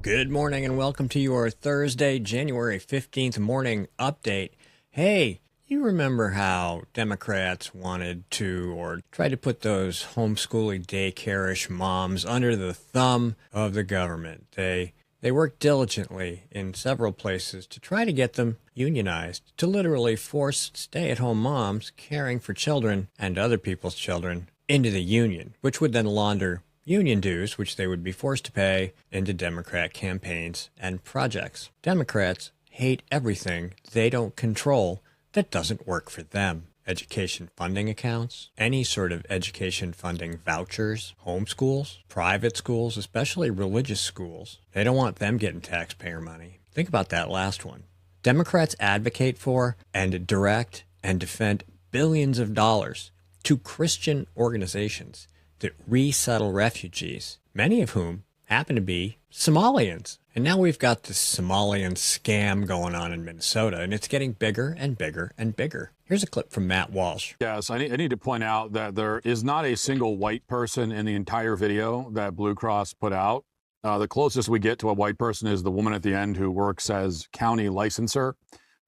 Good morning and welcome to your Thursday, January 15th morning update. Hey, you remember how Democrats wanted to or tried to put those homeschooling daycare-ish moms under the thumb of the government? They worked diligently in several places to try to get them unionized, to literally force stay-at-home moms caring for children and other people's children into the union, which would then launder union dues, which they would be forced to pay, into Democrat campaigns and projects. Democrats hate everything they don't control that doesn't work for them. Education funding accounts, any sort of education funding vouchers, homeschools, private schools, especially religious schools. They don't want them getting taxpayer money. Think about that last one. Democrats advocate for and direct and defend billions of dollars to Christian organizations that resettle refugees, many of whom happen to be Somalians. And now we've got this Somalian scam going on in Minnesota, and it's getting bigger and bigger and bigger. Here's a clip from Matt Walsh. Yes, I need to point out that there is not a single white person in the entire video that Blue Cross put out. The closest we get to a white person is the woman at the end who works as county licenser,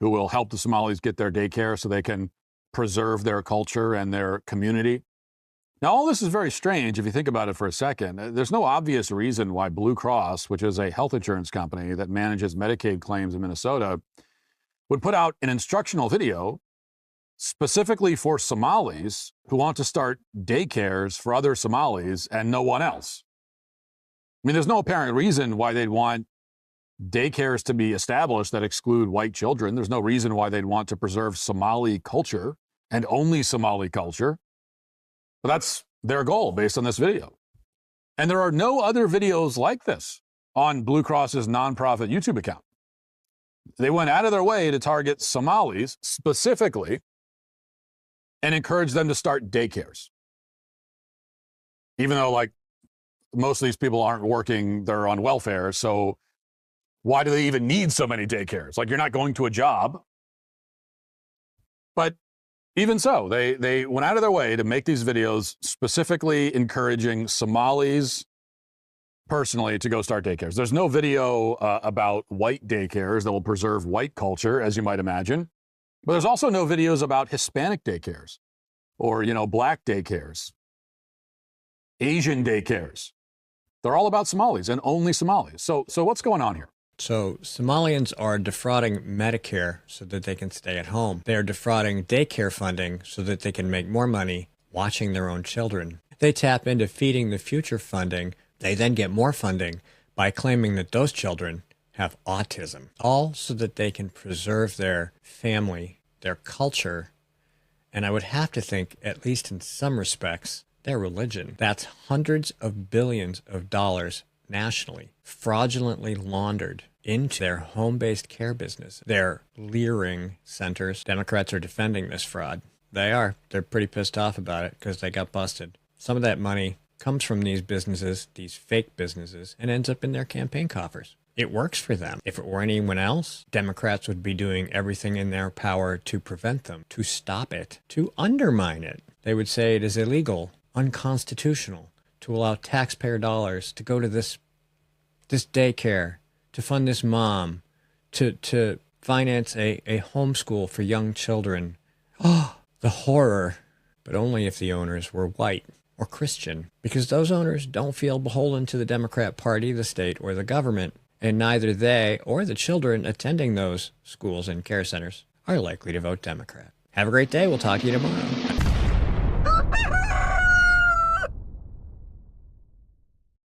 who will help the Somalis get their daycare so they can preserve their culture and their community. Now, all this is very strange if you think about it for a second. There's no obvious reason why Blue Cross, which is a health insurance company that manages Medicaid claims in Minnesota, would put out an instructional video specifically for Somalis who want to start daycares for other Somalis and no one else. I mean, there's no apparent reason why they'd want daycares to be established that exclude white children. There's no reason why they'd want to preserve Somali culture and only Somali culture. But that's their goal based on this video. And there are no other videos like this on Blue Cross's nonprofit YouTube account. They went out of their way to target Somalis specifically and encourage them to start daycares. Even though, like, most of these people aren't working, they're on welfare. So why do they even need so many daycares? Like, you're not going to a job. But even so, they went out of their way to make these videos specifically encouraging Somalis personally to go start daycares. There's no video about white daycares that will preserve white culture, as you might imagine. But there's also no videos about Hispanic daycares or, black daycares, Asian daycares. They're all about Somalis and only Somalis. So what's going on here? So Somalians are defrauding Medicare so that they can stay at home. They are defrauding daycare funding so that they can make more money watching their own children. They tap into feeding the future funding. They then get more funding by claiming that those children have autism, all so that they can preserve their family, their culture, and I would have to think, at least in some respects, their religion. That's hundreds of billions of dollars nationally, fraudulently laundered into their home-based care business, their leering centers. Democrats are defending this fraud. They are. They're pretty pissed off about it because they got busted. Some of that money comes from these businesses, these fake businesses, and ends up in their campaign coffers. It works for them. If it were anyone else, Democrats would be doing everything in their power to prevent them, to stop it, to undermine it. They would say it is illegal, unconstitutional, to allow taxpayer dollars to go to this daycare, to fund this mom, to finance a homeschool for young children. Oh, the horror. But only if the owners were white or Christian, because those owners don't feel beholden to the Democrat Party, the state, or the government, and neither they or the children attending those schools and care centers are likely to vote Democrat. Have a great day. We'll talk to you tomorrow.